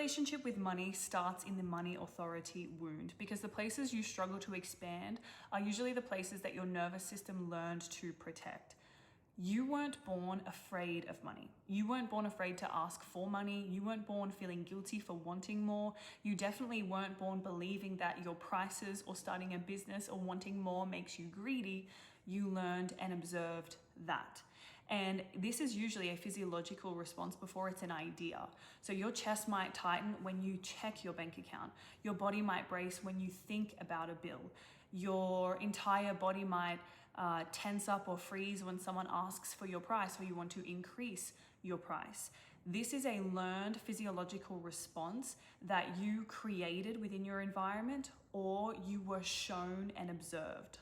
relationship with money starts in the money authority wound, because the places you struggle to expand are usually the places that your nervous system learned to protect. You weren't born afraid of money. You weren't born afraid to ask for money. You weren't born feeling guilty for wanting more. You definitely weren't born believing that your prices or starting a business or wanting more makes you greedy. You learned and observed that. And this is usually a physiological response before it's an idea. So your chest might tighten when you check your bank account. Your body might brace when you think about a bill. Your entire body might tense up or freeze when someone asks for your price or you want to increase your price. This is a learned physiological response that you created within your environment or you were shown and observed.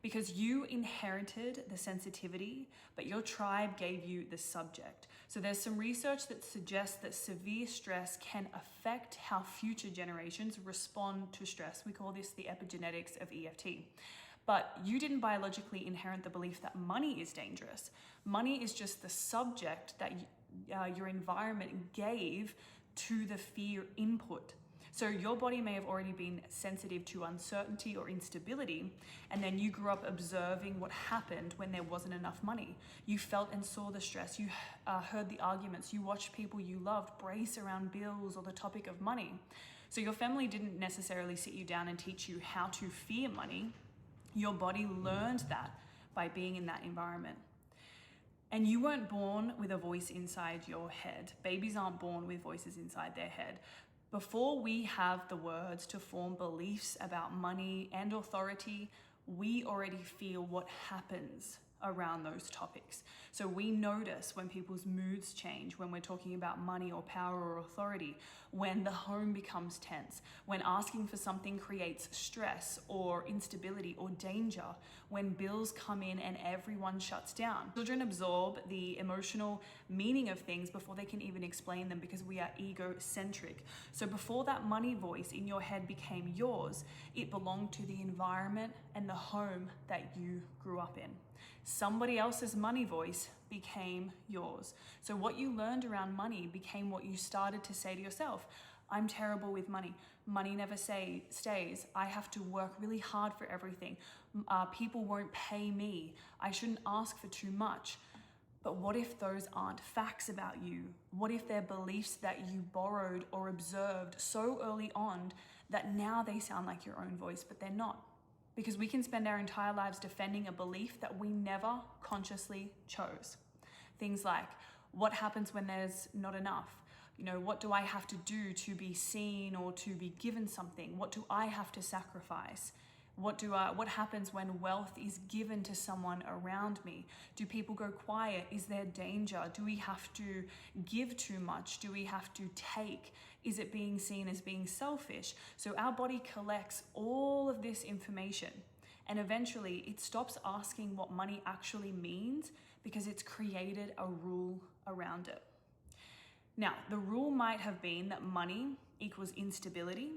Because you inherited the sensitivity, but your tribe gave you the subject. So there's some research that suggests that severe stress can affect how future generations respond to stress. We call this the epigenetics of EFT. But you didn't biologically inherit the belief that money is dangerous. Money is just the subject that your environment gave to the fear input. So your body may have already been sensitive to uncertainty or instability, and then you grew up observing what happened when there wasn't enough money. You felt and saw the stress, you heard the arguments, you watched people you loved brace around bills or the topic of money. So your family didn't necessarily sit you down and teach you how to fear money. Your body learned that by being in that environment. And you weren't born with a voice inside your head. Babies aren't born with voices inside their head. Before we have the words to form beliefs about money and authority, we already feel what happens around those topics. So we notice when people's moods change, when we're talking about money or power or authority, when the home becomes tense, when asking for something creates stress or instability or danger, when bills come in and everyone shuts down. Children absorb the emotional meaning of things before they can even explain them because we are egocentric. So before that money voice in your head became yours, it belonged to the environment and the home that you grew up in. Somebody else's money voice became yours. So what you learned around money became what you started to say to yourself. I'm terrible with money. Money never stays. I have to work really hard for everything. People won't pay me. I shouldn't ask for too much. But what if those aren't facts about you? What if they're beliefs that you borrowed or observed so early on that now they sound like your own voice, but they're not? Because we can spend our entire lives defending a belief that we never consciously chose. Things like, what happens when there's not enough? What do I have to do to be seen or to be given something? What do I have to sacrifice? What happens when wealth is given to someone around me? Do people go quiet? Is there danger? Do we have to give too much? Do we have to take? Is it being seen as being selfish? So our body collects all of this information, and eventually it stops asking what money actually means because it's created a rule around it. Now, the rule might have been that money equals instability.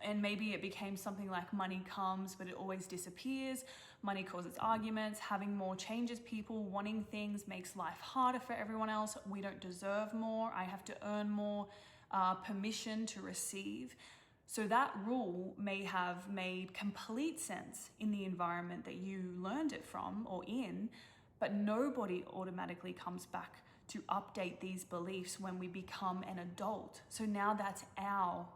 And maybe it became something like money comes, but it always disappears. Money causes arguments. Having more changes people. Wanting things makes life harder for everyone else. We don't deserve more. I have to earn more. Permission to receive. So that rule may have made complete sense in the environment that you learned it from or in, but nobody automatically comes back to update these beliefs when we become an adult. So now that's our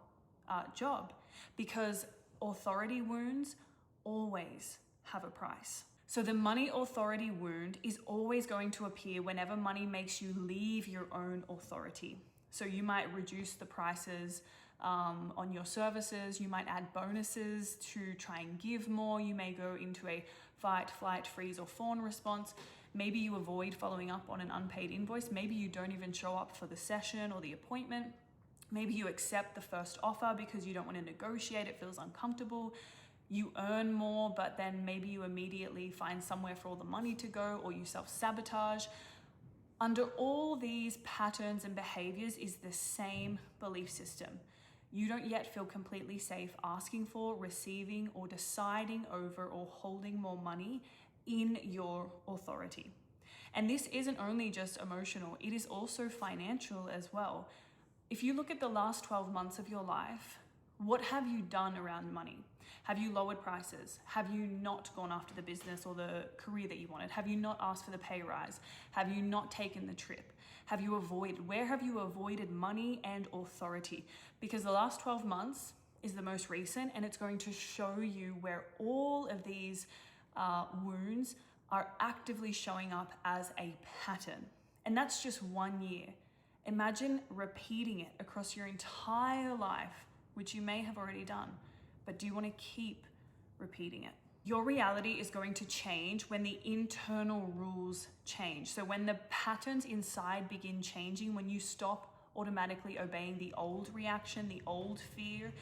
job, because authority wounds always have a price. So the money authority wound is always going to appear whenever money makes you leave your own authority. So you might reduce the prices on your services. You might add bonuses to try and give more. You may go into a fight, flight, freeze, or fawn response. Maybe you avoid following up on an unpaid invoice. Maybe you don't even show up for the session or the appointment. Maybe you accept the first offer because you don't want to negotiate. It feels uncomfortable. You earn more, but then maybe you immediately find somewhere for all the money to go, or you self-sabotage. Under all these patterns and behaviors is the same belief system. You don't yet feel completely safe asking for, receiving, or deciding over or holding more money in your authority. And this isn't only just emotional, it is also financial as well. If you look at the last 12 months of your life, what have you done around money? Have you lowered prices? Have you not gone after the business or the career that you wanted? Have you not asked for the pay rise? Have you not taken the trip? Have you avoided? Where have you avoided money and authority? Because the last 12 months is the most recent, and it's going to show you where all of these wounds are actively showing up as a pattern. And that's just 1 year. Imagine repeating it across your entire life, which you may have already done, but do you want to keep repeating it? Your reality is going to change when the internal rules change. So when the patterns inside begin changing, when you stop automatically obeying the old reaction, the old fear,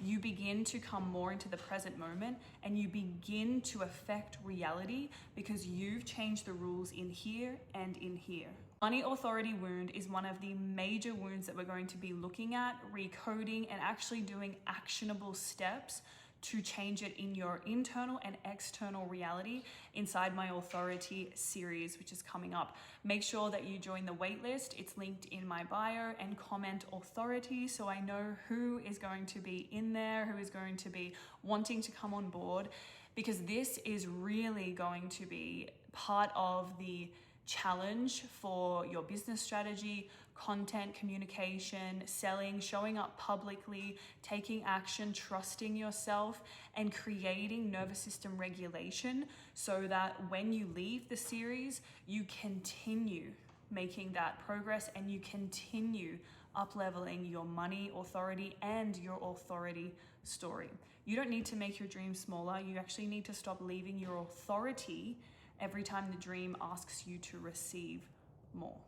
you begin to come more into the present moment and you begin to affect reality because you've changed the rules in here and in here. Money authority wound is one of the major wounds that we're going to be looking at, recoding, and actually doing actionable steps to change it in your internal and external reality inside my authority series, which is coming up. Make sure that you join the waitlist. It's linked in my bio, and comment authority so I know who is going to be in there, who is going to be wanting to come on board, because this is really going to be part of the challenge for your business strategy, content, communication, selling, showing up publicly, taking action, trusting yourself, and creating nervous system regulation so that when you leave the series, you continue making that progress and you continue up-leveling your money authority and your authority story. You don't need to make your dream smaller. You actually need to stop leaving your authority every time the dream asks you to receive more.